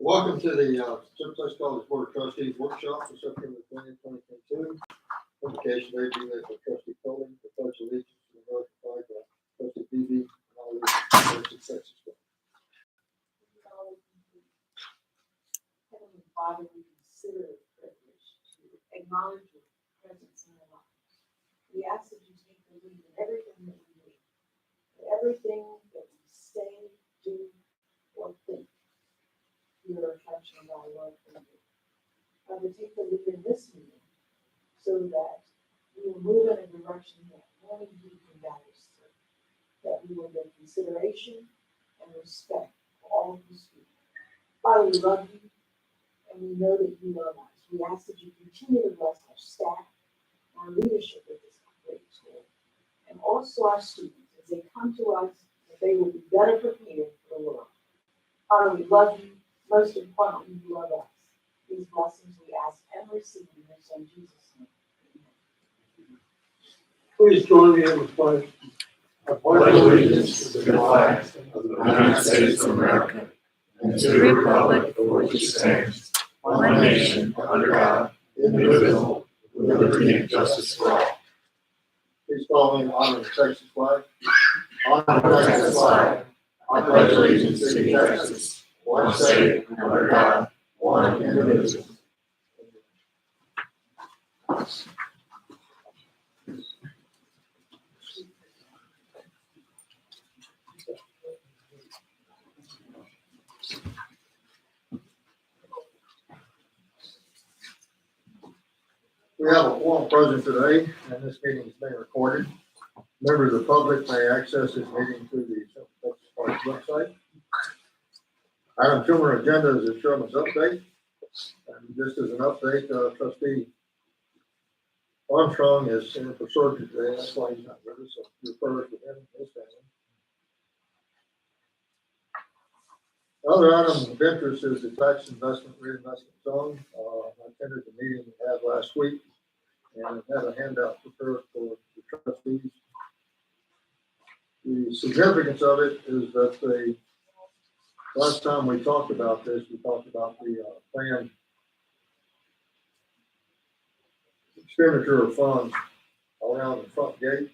Welcome to the Trustees College Board of Trustees workshop for September 20th, 2022. Publication date being for Trustee Coley, the pledge of allegiance to the American flag by Trustee BB, and all the successes. Heavenly Father, we consider it a privilege to acknowledge your presence in our lives. We ask that you take the lead in everything that we do, everything that we say, do, or think. You are a reflection of our love for you. Father, take the lead in this meeting so that we will move in a direction that only you can guide us through. That we will give consideration and respect for all who speak. Father, we love you. And we know that you love us. We ask that you continue to bless our staff, our leadership at this great school, and also our students as they come to us, that they will be better prepared for the world. Father, we love you. Most importantly, you love us. These blessings we ask and receive in your Son Jesus' name. Amen. Please join me in the pledge. I pledge allegiance to the flag of the United States of America and to the republic for which it stands, one nation, under God, indivisible, with liberty and justice for all. Please follow me in honor of the Texas flag. Honor the Texas flag. I pledge allegiance to Texas, one state, under God, one indivisible. We have a quorum present today, and this meeting is being recorded. Members of the public may access this meeting through the Texas College website. Item 2 on our agenda is the chairman's update. And just as an update, Trustee Armstrong is in for surgery today. That's why he's not with us. So your prayers with him and his family. Other item of interest is the tax investment reinvestment zone. I attended the meeting we had last week and had a handout prepared for the trustees. The significance of it is that the last time we talked about this, we talked about the planned expenditure of funds around the front gate,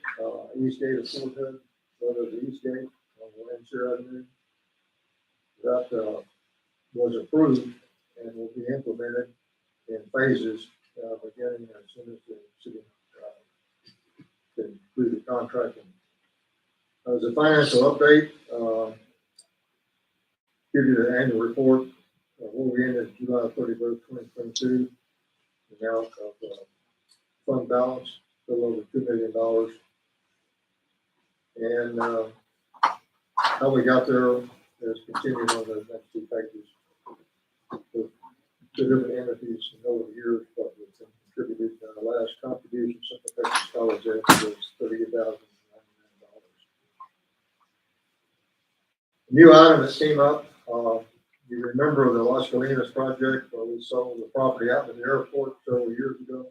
east gate of Fort Hood, whether the east gate on Lancaster Avenue. That was approved and will be implemented in phases, beginning as soon as the city can do the contracting. As a financial update, give you the annual report of where we ended July 31st, 2022. The amount of fund balance, a little over $2 million. And how we got there is continued on those next two pages. The different entities over the years, but it's contributed. The last contribution Central Texas College was $38,099. New item that came up. You remember the Las Colinas project where we sold the property out in the airport several years ago.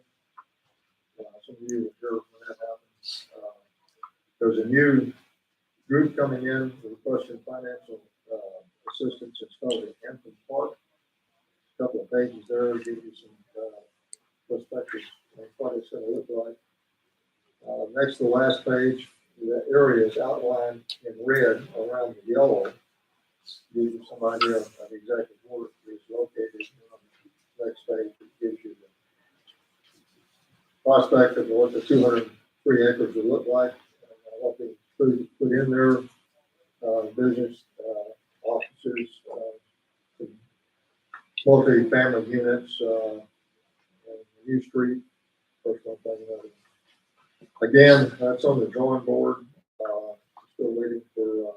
Some of you were here when that happened. There's a new group coming in requesting financial assistance. It's called the Hampton Park. A couple of pages there give you some perspectives on what it's going to look like. Next to the last page, the area is outlined in red around the yellow. Gives you some idea of exactly where it is located. On the next page, it gives you the prospect of what the 203 acres would look like, what they put in there, business, offices, multi-family units, and New Street, personal thing. Again, that's on the drawing board. Still waiting for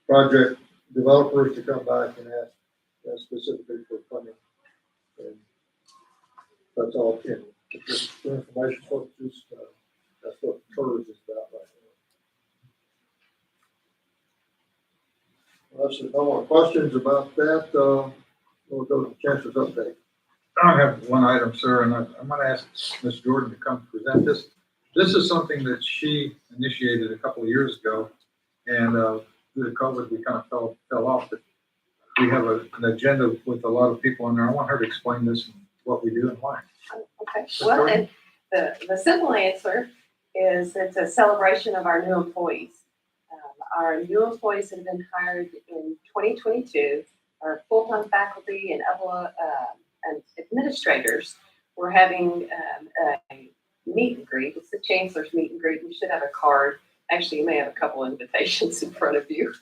project developers to come back and ask specifically for funding. And that's all. Just for information purposes, that's what TERS is about right now. Unless there's no more questions about that, we'll go to the Chancellor's update. I have one item, sir, and I'm going to ask Ms. Jordan to come present this. This is something that she initiated a couple of years ago, and due to COVID, we kind of fell off. But we have an agenda with a lot of people on there. I want her to explain this and what we do and why. Okay, well, and the simple answer is it's a celebration of our new employees. Our new employees that have been hired in 2022 are full-time faculty and administrators. We're having a meet and greet. It's the chancellor's meet and greet. We should have a card. Actually, you may have a couple invitations in front of you.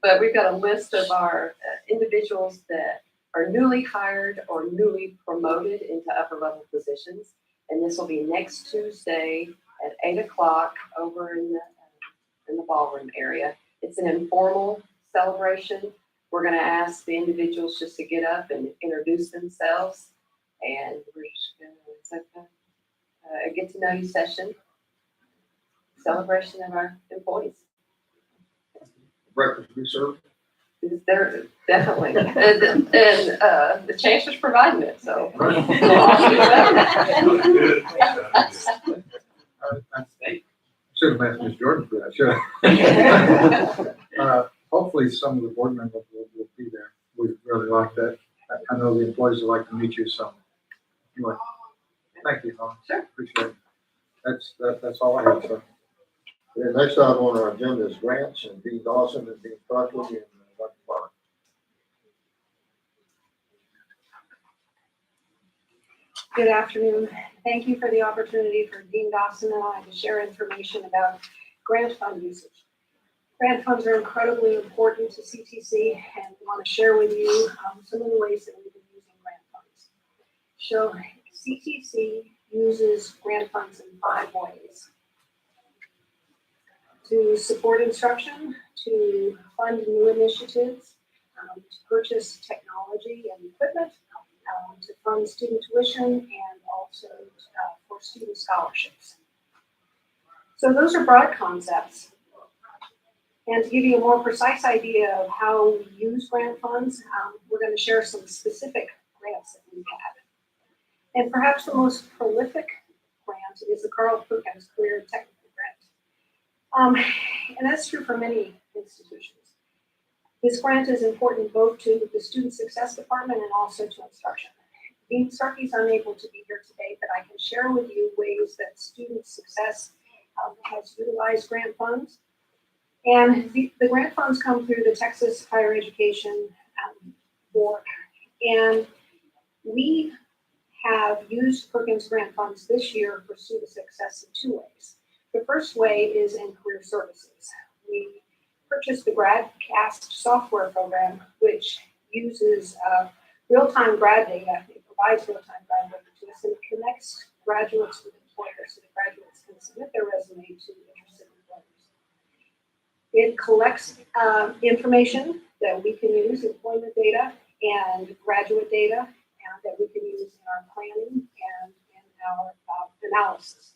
But we've got a list of our individuals that are newly hired or newly promoted into upper level positions. And this will be next Tuesday at 8 o'clock over in the ballroom area. It's an informal celebration. We're going to ask the individuals just to get up and introduce themselves. And we're just going to, it's like a get to know you session, celebration of our employees. Breakfast be served. They're definitely, and the chancellor's providing it, so. I should have asked Ms. Jordan for that, should I? Hopefully some of the board members will be there. We'd really like that. I know the employees would like to meet you, so. Anyway, thank you, Helen. Sure. Appreciate it. That's all I have, sir. The next item on our agenda is grants, and Dean Dawson and Dean Buckley and Dr. Clark. Good afternoon. Thank you for the opportunity for Dean Dawson and I to share information about grant fund usage. Grant funds are incredibly important to CTC, and we want to share with you some of the ways that we've been using grant funds. So CTC uses grant funds in 5 ways: to support instruction, to fund new initiatives, to purchase technology and equipment, to fund student tuition, and also for student scholarships. So those are broad concepts. And to give you a more precise idea of how we use grant funds, we're going to share some specific grants that we've had. And perhaps the most prolific grant is the Carl Perkins Career and Technical Grant. And that's true for many institutions. This grant is important both to the Student Success Department and also to instruction. Dean Starkey's unable to be here today, but I can share with you ways that Student Success has utilized grant funds. And the grant funds come through the Texas Higher Education Board. And we have used Perkins grant funds this year for student success in 2 ways. The first way is in career services. We purchased the GradCast software program, which uses real-time grad data. It provides real-time grad data to us, and it connects graduates with employers so that graduates can submit their resume to interested employers. It collects information that we can use, employment data and graduate data, and that we can use in our planning and in our analysis.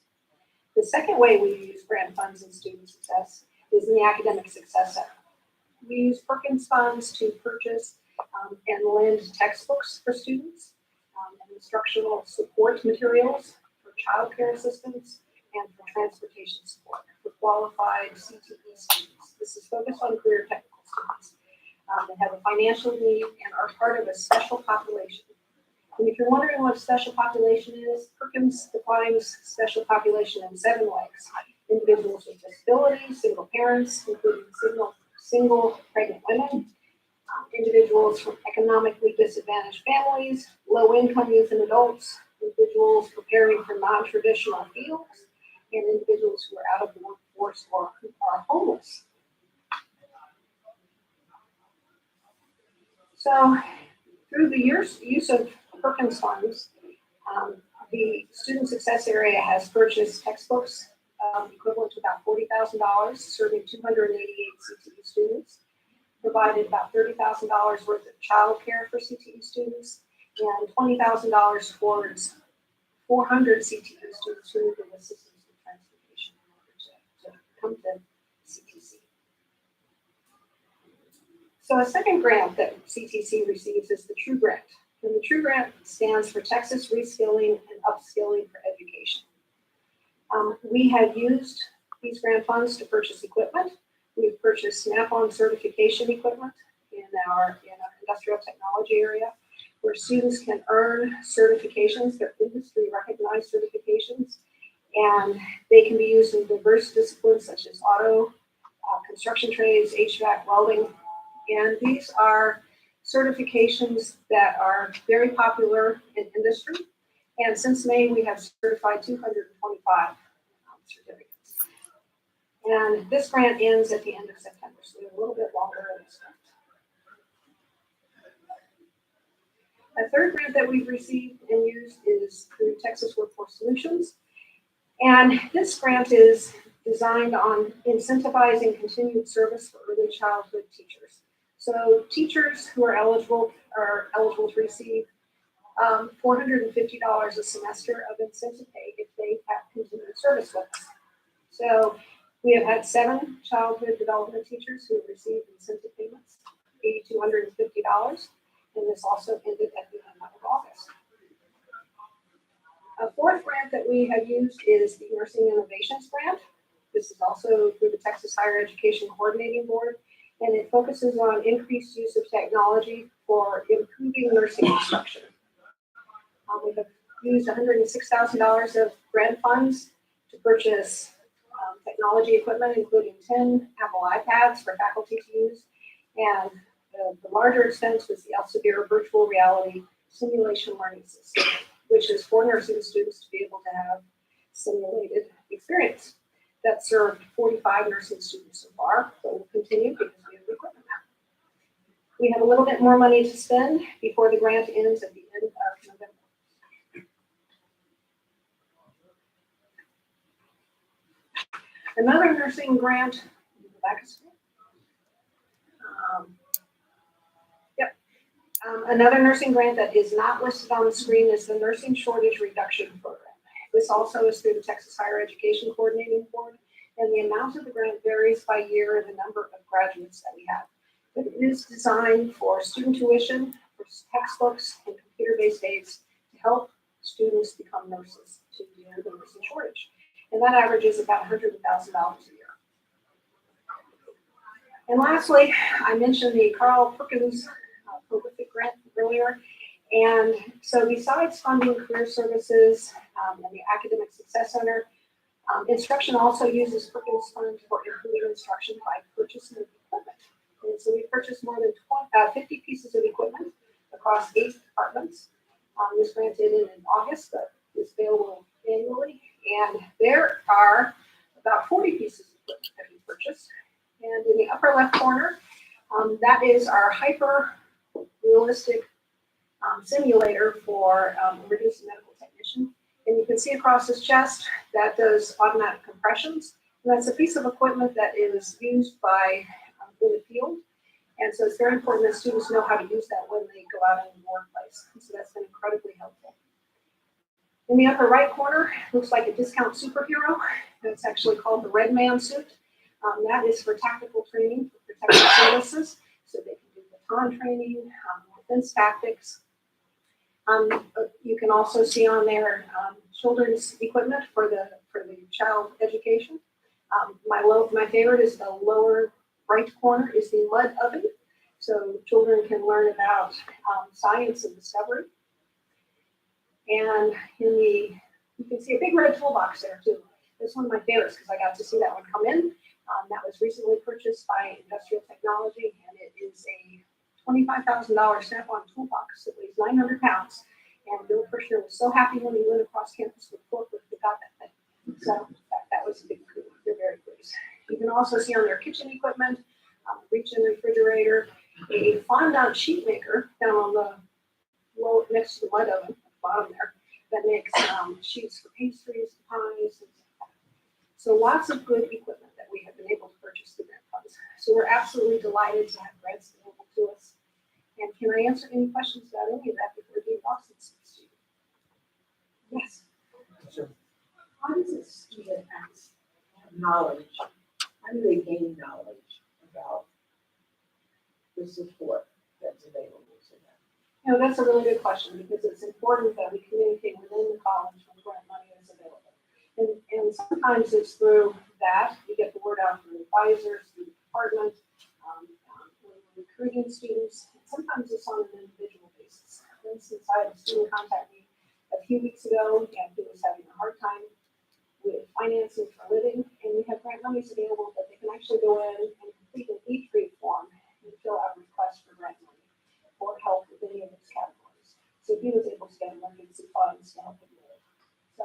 The second way we use grant funds in student success is in the Academic Success Center. We use Perkins funds to purchase and lend textbooks for students, and instructional support materials for child care assistance, and for transportation support for qualified CTE students. This is focused on career technical students that have a financial need and are part of a special population. And if you're wondering what a special population is, Perkins defines special population in 7 ways: individuals with disabilities, single parents, including single pregnant women, individuals from economically disadvantaged families, low-income youth and adults, individuals preparing for non-traditional fields, and individuals who are out of the workforce or who are homeless. So through the use of Perkins funds, the student success area has purchased textbooks equivalent to about $40,000, serving 288 CTE students, provided about $30,000 worth of child care for CTE students, and $20,000 towards 400 CTE students who needed assistance with transportation in order to come to CTC. So a second grant that CTC receives is the TRUE Grant. And the TRUE Grant stands for Texas Reskilling and Upskilling for Education. We have used these grant funds to purchase equipment. We've purchased Snap-on certification equipment in our industrial technology area, where students can earn certifications, they're industry recognized certifications, and they can be used in diverse disciplines such as auto, construction trades, HVAC, welding, and these are certifications that are very popular in industry. And since May, we have certified 225 certificates. And this grant ends at the end of September, so we have a little bit longer in this grant. A third grant that we've received and used is through Texas Workforce Solutions. And this grant is designed on incentivizing continued service for early childhood teachers. So teachers who are eligible to receive $450 a semester of incentive pay if they have continued service with us. So we have had 7 childhood development teachers who have received incentive payments, $8,250, and this also ended at the end of August. A fourth grant that we have used is the Nursing Innovations Grant. This is also through the Texas Higher Education Coordinating Board, and it focuses on increased use of technology for improving nursing instruction. We have used $106,000 of grant funds to purchase technology equipment, including 10 Apple iPads for faculty to use, and the larger expense was the Elsevier virtual reality simulation learning system, which is for nursing students to be able to have simulated experience. That served 45 nursing students so far, but will continue because we have the equipment now. We have a little bit more money to spend before the grant ends at the end of November. Another nursing grant, another nursing grant that is not listed on the screen is the Nursing Shortage Reduction Program. This also is through the Texas Higher Education Coordinating Board, and the amount of the grant varies by year and the number of graduates that we have. But it is designed for student tuition, for textbooks, and computer-based aids to help students become nurses to deal with the nursing shortage. And that averages about $100,000 a year. And lastly, I mentioned the Carl Perkins prolific grant earlier. And so besides funding career services and the Academic Success Center, instruction also uses Perkins funds for improving instruction by purchasing equipment. And so we purchased more than 50 pieces of equipment across 8 departments. This grant ended in August, but is available annually. And there are about 40 pieces of equipment that we purchased. And in the upper left corner, that is our hyper realistic simulator for emergency medical technician. And you can see across his chest that does automatic compressions. And that's a piece of equipment that is used by in the field. And so it's very important that students know how to use that when they go out in the workplace. And so that's been incredibly helpful. In the upper right corner, looks like a discount superhero. It's actually called the Red Man suit. That is for tactical training for protective services. So they can do baton training, defense tactics. You can also see on there children's equipment for the child education. My favorite is the lower right corner is the mud oven. So children can learn about science and discovery. And you can see a big red toolbox there too. That's one of my favorites because I got to see that one come in. That was recently purchased by Industrial Technology, and it is a $25,000 snap-on toolbox that weighs 900 pounds. And Bill Kirshner was so happy when he went across campus with the forklift that got that thing. So that was a big coup. They're very pleased. You can also see on their kitchen equipment, reach-in refrigerator, a fondant sheet maker down on the low next to the mud oven at the bottom there that makes sheets for pastries, pies, and so lots of good equipment that we have been able to purchase through grant funds. So we're absolutely delighted to have grants available to us. And can I answer any questions about any of that before Dean Dawson speaks to you? Yes. Sure. How does a student have knowledge? How do they gain knowledge about the support that's available to them? You know, that's a really good question because it's important that we communicate within the college when grant money is available. And sometimes it's through that. We get the word out through advisors, through the department. When recruiting students. Sometimes it's on an individual basis. For instance, I had a student contact me a few weeks ago, and he was having a hard time with financing for living, and we have grant monies available that they can actually go in and complete an E3 form and fill out a request for grant money for help with any of those categories. So he was able to get emergency funds to help him live. So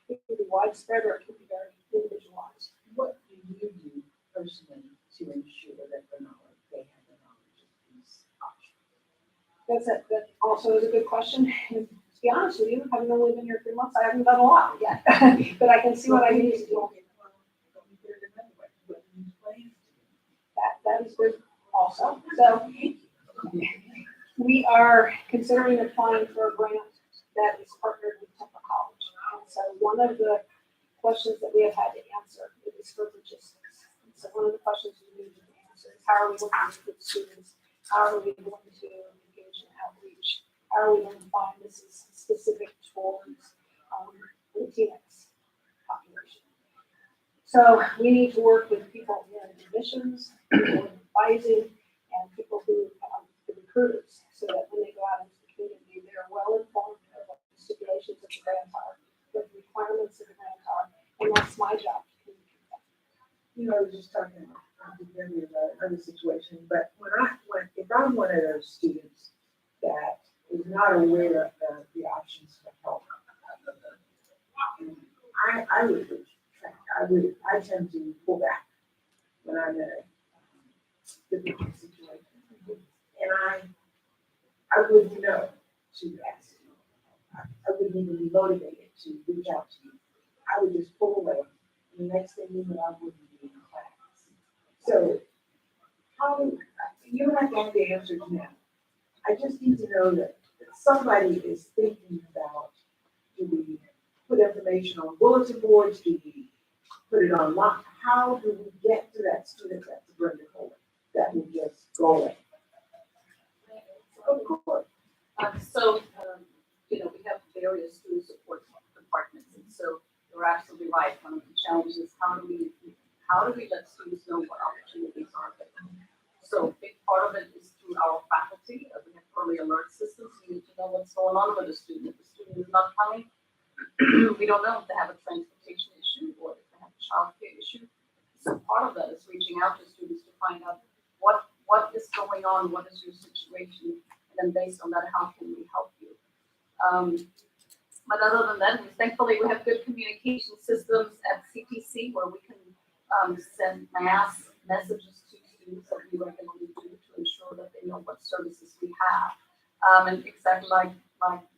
it can be widespread or it can be very individualized. What do you do personally to ensure that the knowledge, they have the knowledge of these options? That also is a good question. And to be honest with you, having only been here 3 months, I haven't done a lot yet, but I can see what I need to do. That is good also. So we are considering applying for a grant that is partnered with Temple College. And so one of the questions that we have had to answer is for logistics. And so one of the questions we need to answer is how are we looking to recruit students? How are we going to engage in outreach? How are we going to find this is specific towards Latinx population? So we need to work with people in admissions, people in advising, and people who the recruiters, so that when they go out into the community, they're well informed of what the stipulations of the grant are, what the requirements of the grant are, and that's my job to communicate that. You know, I was just talking about another situation, but if I'm one of those students that is not aware of the options for help, I tend to pull back when I'm in a difficult situation. And I wouldn't know to ask. I wouldn't even be motivated to reach out to you. I would just pull away. And the next thing you know, I wouldn't be in class. So you don't have to have the answers now. I just need to know that somebody is thinking about, do we put information on bulletin boards? Do we put it online? How do we get to that student that's Brenda Kohler that will just go away? Of course. We have various student support departments, and so you're absolutely right. One of the challenges is how do we let students know what opportunities are available? So a big part of it is through our faculty. We have early alert systems. We need to know what's going on with the student. If the student is not coming, we don't know if they have a transportation issue or if they have a childcare issue. So part of that is reaching out to students to find out what is going on, what is your situation, and then based on that, how can we help you? But other than that, thankfully we have good communication systems at CTC where we can send mass messages to students that we regularly do to ensure that they know what services we have. And exactly like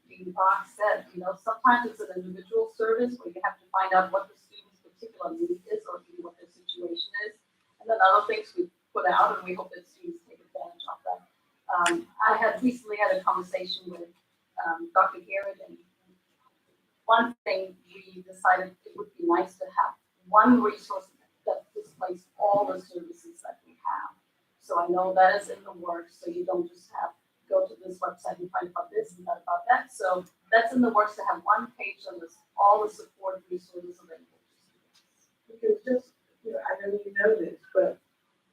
Dean Bach said, sometimes it's an individual service where you have to find out what the student's particular need is or what their situation is. And then other things we put out and we hope that students take advantage of that. I had recently had a conversation with Dr. Garrett, and one thing we decided it would be nice to have one resource that displays all the services that we have. So I know that is in the works, so you don't just go to this website and find about this and that about that. So that's in the works, to have one page that lists all the support resources available to students. Because I know you know this, but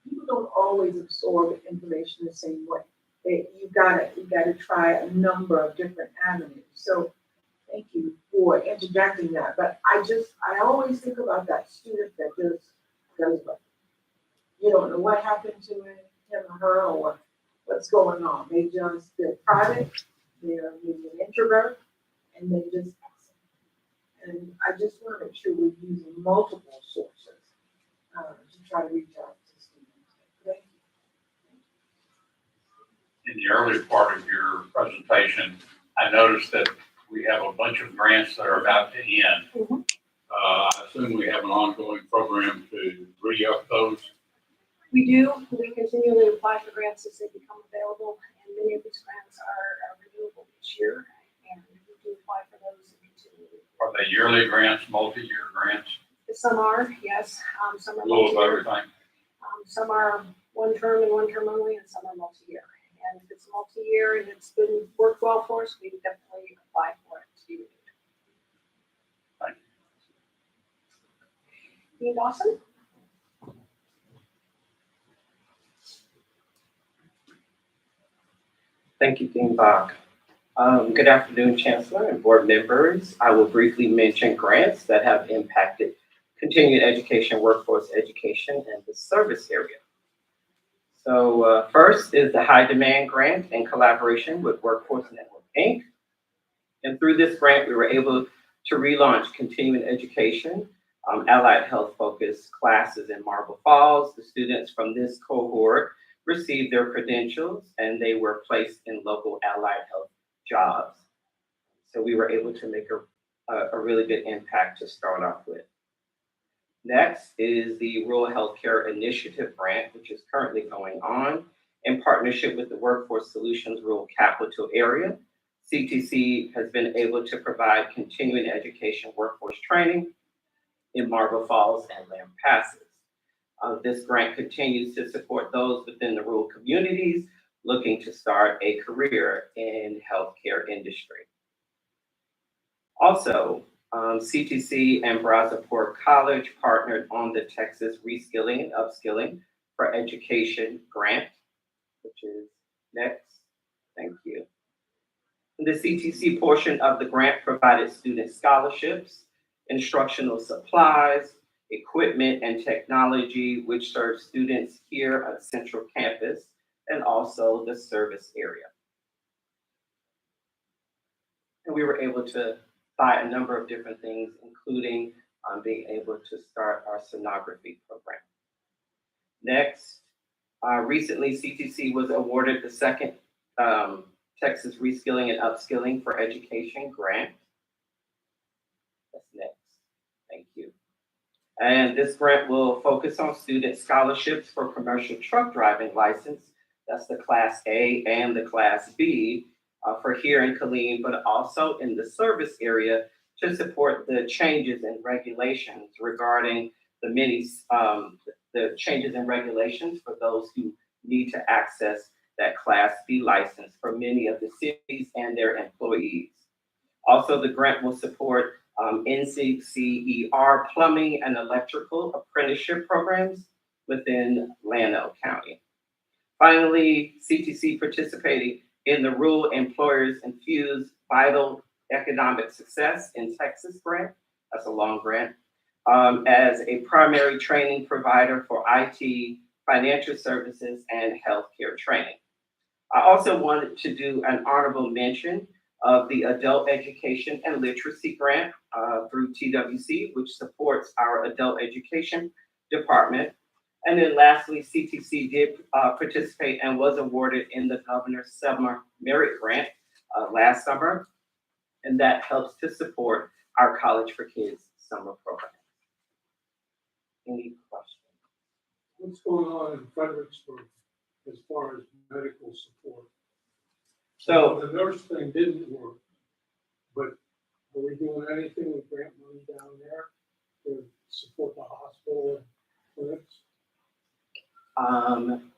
people don't always absorb information the same way. You've got to try a number of different avenues. So thank you for interjecting that. But I always think about that student that just goes like, you don't know what happened to him or her or what's going on. They're private, they're maybe an introvert, and they just pass it. And I just want to make sure we're using multiple sources to try to reach out to students. Thank you. In the early part of your presentation, I noticed that we have a bunch of grants that are about to end. Mhm. I assume we have an ongoing program to re-up those. We do. We continually apply for grants as they become available, and many of these grants are renewable each year, and we do apply for those and continue. Are they yearly grants, multi-year grants, Some are, yes. Some are a little of multi-year. everything? Some are one term and one term only, and some are multi-year. And if it's multi-year and it's been worked well for us, we would definitely apply for it to be renewed. Thank you. Dean Dawson? Thank you, Dean Bach. Good afternoon, Chancellor and board members. I will briefly mention grants that have impacted continuing education, workforce education, and the service area. So first is the high demand grant in collaboration with Workforce Network, Inc. And through this grant, we were able to relaunch continuing education, allied health focused classes in Marble Falls. The students from this cohort received their credentials and they were placed in local allied health jobs. So we were able to make a really good impact to start off with. Next is the Rural Healthcare Initiative Grant, which is currently going on in partnership with the Workforce Solutions Rural Capital Area. CTC has been able to provide continuing education workforce training in Marble Falls and Lampasas. This grant continues to support those within the rural communities looking to start a career in healthcare industry. Also, CTC and Brazosport College partnered on the Texas Reskilling and Upskilling for Education grant, which is next. Thank you. The CTC portion of the grant provided student scholarships, instructional supplies, equipment, and technology, which serves students here at Central Campus and also the service area. And we were able to buy a number of different things, including being able to start our sonography program. Next, recently CTC was awarded the second Texas Reskilling and Upskilling for Education grant. That's next. Thank you. And this grant will focus on student scholarships for commercial truck driving license. That's the Class A and the Class B for here in Killeen, but also in the service area to support the changes in regulations regarding the changes in regulations for those who need to access that Class B license for many of the cities and their employees. Also, the grant will support NCCER plumbing and electrical apprenticeship programs within Llano County. Finally, CTC participating in the Rural Employers Infused Vital Economic Success in Texas grant, that's a long grant, as a primary training provider for IT, financial services, and healthcare training. I also wanted to do an honorable mention of the Adult Education and Literacy Grant through TWC, which supports our adult education department. And then lastly, CTC did participate and was awarded in the Governor's Summer Merit Grant last summer, and that helps to support our College for Kids summer program. Any questions? What's going on in Fredericksburg as far as medical support? So The nurse thing didn't work, but are we doing anything with grant money down there to support the hospital and clinics?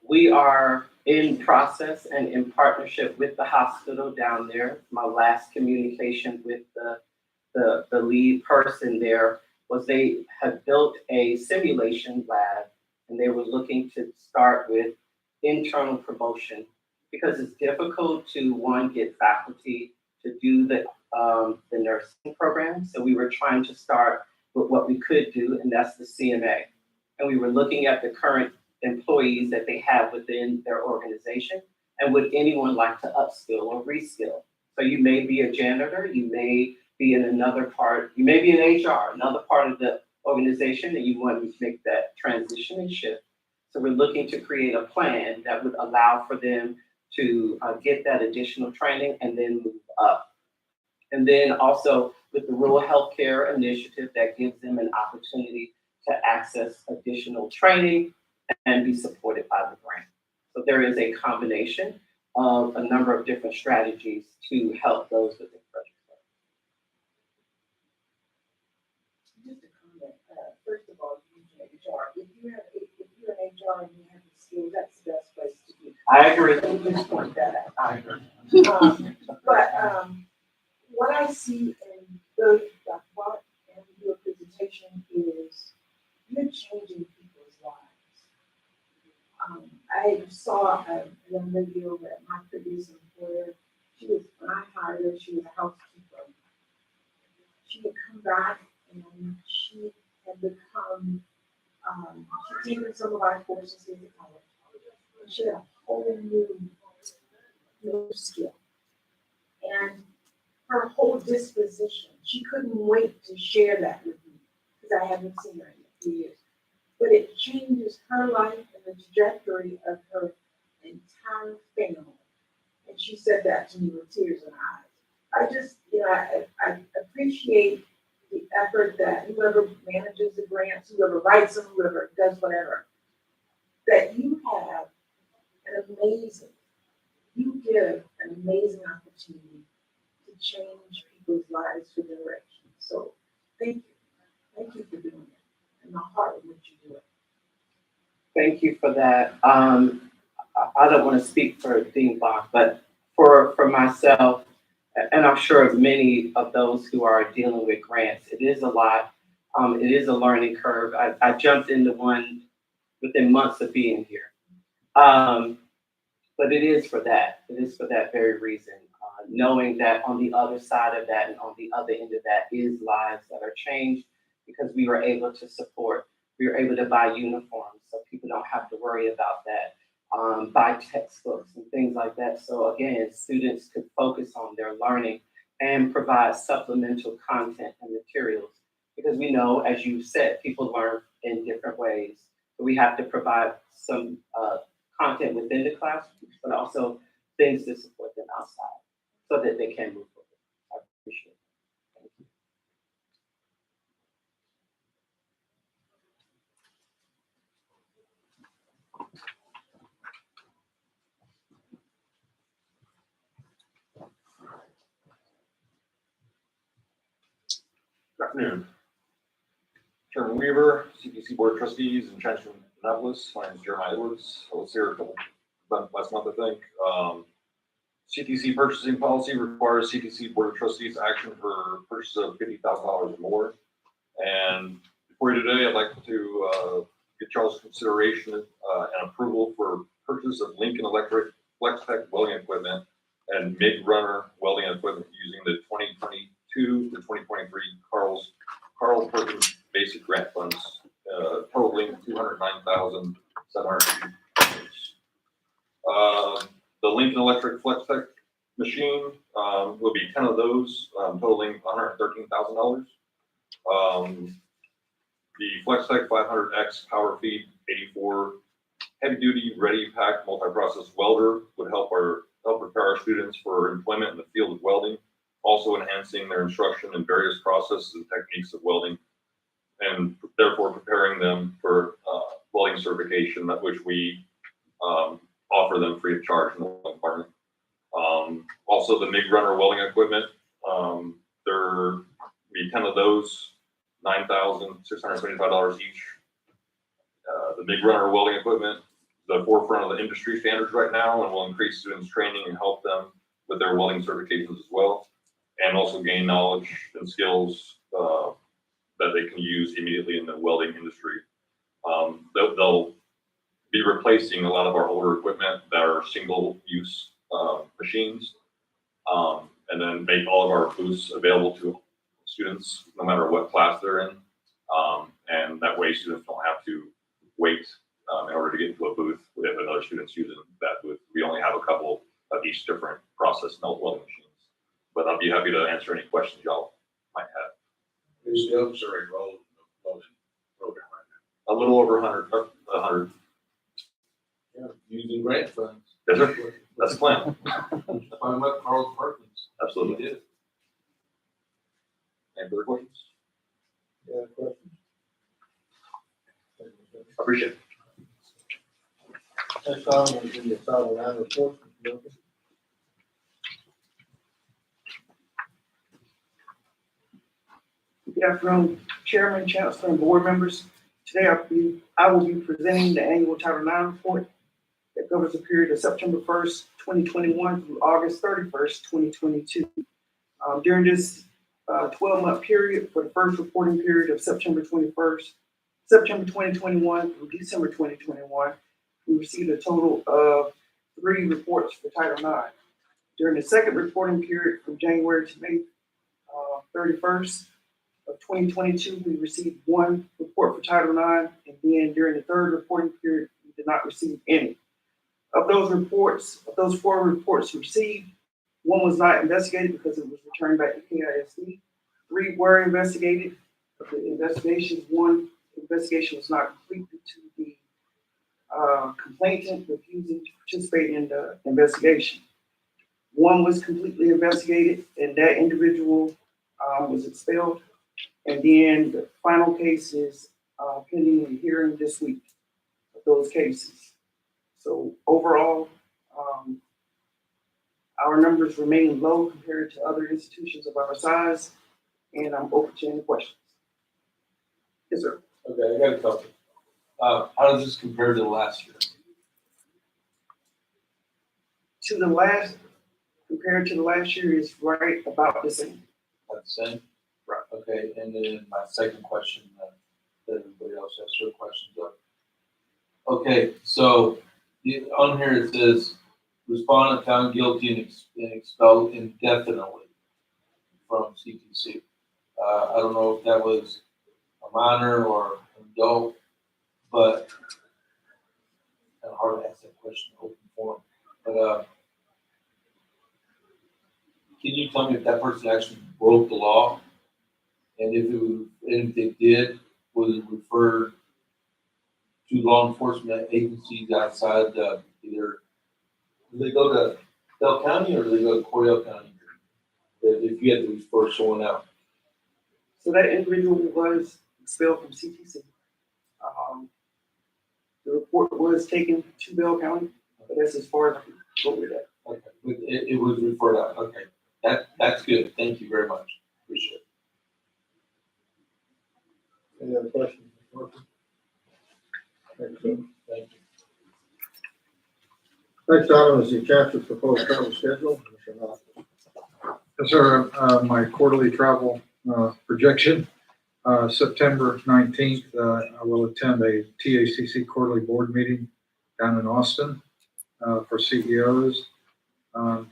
We are in process and in partnership with the hospital down there. My last communication with the lead person there was they had built a simulation lab and they were looking to start with internal promotion because it's difficult to, one, get faculty to do the nursing program. So we were trying to start with what we could do, and that's the CMA. And we were looking at the current employees that they have within their organization, and would anyone like to upskill or reskill? So you may be a janitor, you may be in another part, you may be in HR, another part of the organization, and you want to make that transition and shift. So we're looking to create a plan that would allow for them to get that additional training and then move up. And then also with the Rural Healthcare Initiative, that gives them an opportunity to access additional training and be supported by the grant. So there is a combination of a number of different strategies to help those with Fredericksburg. Just a comment, first of all, you mentioned HR. If you're in HR and you have the skills, that's the best place to be. I agree. So just point that out. I agree. But what I see in both Dr. Watt and your presentation is you're changing people's lives. I saw a young lady over at my previous employer. She was, when I hired her, she was a housekeeper. She had come back and she had become, she'd taken some of our courses in college. And she had a whole new skill. And her whole disposition, she couldn't wait to share that with me because I haven't seen her in a few years. But it changes her life and the trajectory of her entire family. And she said that to me with tears in her eyes. I just, I appreciate the effort that whoever manages the grants, whoever writes them, whoever does whatever, that you have you give an amazing opportunity to change people's lives for generations. So thank you. Thank you for doing it and the heart with which you do it. Thank you for that. I don't want to speak for Dean Bach, but for myself, and I'm sure many of those who are dealing with grants, it is a lot. It is a learning curve. I jumped into one within months of being here. But it is for that. It is for that very reason. Knowing that on the other side of that and on the other end of that is lives that are changed because we were able to support, we were able to buy uniforms so people don't have to worry about that, buy textbooks and things like that. So again, students could focus on their learning and provide supplemental content and materials because we know, as you said, people learn in different ways. So we have to provide some content within the classroom, but also things to support them outside so that they can move forward. I appreciate it. Thank you. Good afternoon. Chairman Weaver, CTC Board of Trustees in Trenton, Annapolis. My name is Jeremiah Edwards. I was here last month, I think. CTC purchasing policy requires CTC Board of Trustees action for purchase of $50,000 or more. And before you today, I'd like to get y'all's consideration and approval for purchase of Lincoln Electric FlexTech welding equipment and MIG runner welding equipment using the 2022 to 2023 Carl Perkins Basic Grant Funds, totaling $209,700. The Lincoln Electric FlexTech machine will be 10 of those, totaling $113,000. The FlexTech 500X Power Feed 84 heavy duty ready pack multi-process welder would help prepare our students for employment in the field of welding, also enhancing their instruction in various processes and techniques of welding, and therefore preparing them for welding certification, which we offer them free of charge in the welding department. Also the MIG runner welding equipment, there be 10 of those, $9,675 each. The MIG runner welding equipment, the forefront of the industry standards right now, and will increase students' training and help them with their welding certifications as well, and also gain knowledge and skills that they can use immediately in the welding industry. They'll be replacing a lot of our older equipment that are single-use machines, and then make all of our booths available to students no matter what class they're in, and that way students don't have to wait in order to get into a booth if another student's using that booth. We only have a couple of each different process welding machines, but I'll be happy to answer any questions y'all might have. Who's the officer enrolled in the welding program right now? A little over 100. Yeah, using grant funds. Yes, sir. That's the plan. Find up Carl Perkins. Absolutely. He did. Any further questions? Yeah, questions? I appreciate it. Next item is the Title IX report. Good afternoon, Chairman, Chancellor, and board members. Today I will be presenting the annual Title IX report that covers the period of September 1st, 2021 through August 31st, 2022. During this 12-month period, for the first reporting period of September 2021 through December 2021, we received a total of 3 reports for Title IX. During the second reporting period from January to May 31st of 2022, we received 1 report for Title IX, and then during the third reporting period, we did not receive any. Of those reports, of those 4 reports received, 1 was not investigated because it was returned back to KISD. 3 were investigated. Of the investigations, 1 investigation was not completed due to the complainant refusing to participate in the investigation. 1 was completely investigated, and that individual was expelled. And then the final case is pending a hearing this week of those cases. So overall, our numbers remain low compared to other institutions of our size, and I'm open to any questions. Yes, sir. Okay, I got a couple. How does this compare to last year? Compared to the last year is right about the same. About the same? Right. Okay, and then my second question, that everybody else has their questions of. Okay, so on here it says, respondent found guilty and expelled indefinitely from CTC. I don't know if that was a minor or an adult, but kind of hard to ask that question in open forum. But can you tell me if that person actually broke the law? And if they did, was it referred to law enforcement agencies outside either, do they go to Bell County or do they go to Cordell County? If you had to refer someone out. So that individual was expelled from CTC. The report was taken to Bell County, but that's as far as I can go with that. Okay, but it was referred out. Okay, that's good. Thank you very much. Appreciate it. Any other questions? Thank you. Thank you. Next item is the chancellor's proposed travel schedule. Mr. Knopf. Yes, sir. My quarterly travel projection, September 19th, I will attend a TACC quarterly board meeting down in Austin for CEOs.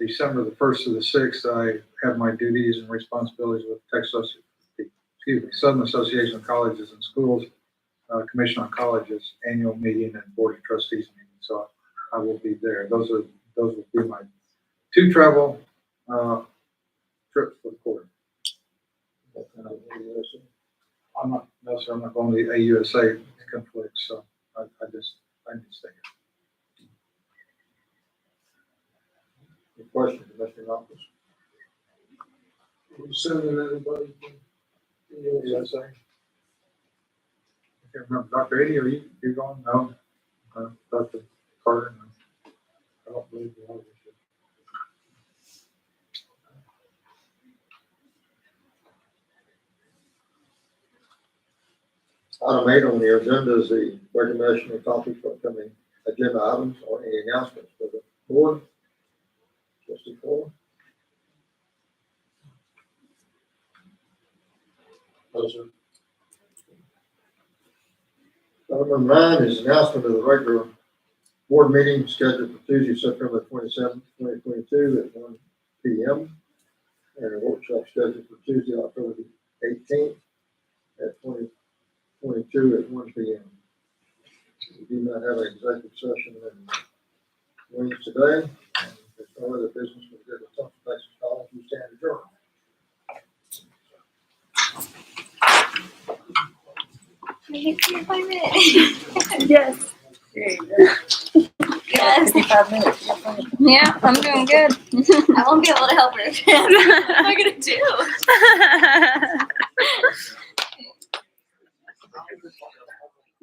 December the 1st to the 6th, I have my duties and responsibilities with Southern Association of Colleges and Schools, Commission on Colleges annual meeting and Board of Trustees meeting. So I will be there. Those will be my 2 travel trips for the quarter. I'm not going to the AUSA conflict, so I need to stay here. Any questions, Mr. Knopf? Are you sending anybody to the AUSA? I can't remember. Dr. Eddie, are you going? No. Dr. Carter? No. I don't believe the others. Item 8 on the agenda is the recommendation of topics for upcoming agenda items or any announcements for the board. Trustee Ford. No, sir. Item number 9 is announcement of the regular board meeting scheduled for Tuesday, September 27th, 2022 at 1 p.m. and a workshop scheduled for Tuesday, October 18th at 2022 at 1 p.m. We do not have an executive session in Wings today. And there's no other business with the Thompson Texas College. We stand adjourned. Yes. Yes. 55 minutes. Yeah, I'm doing good. I won't be able to help her. What am I gonna do?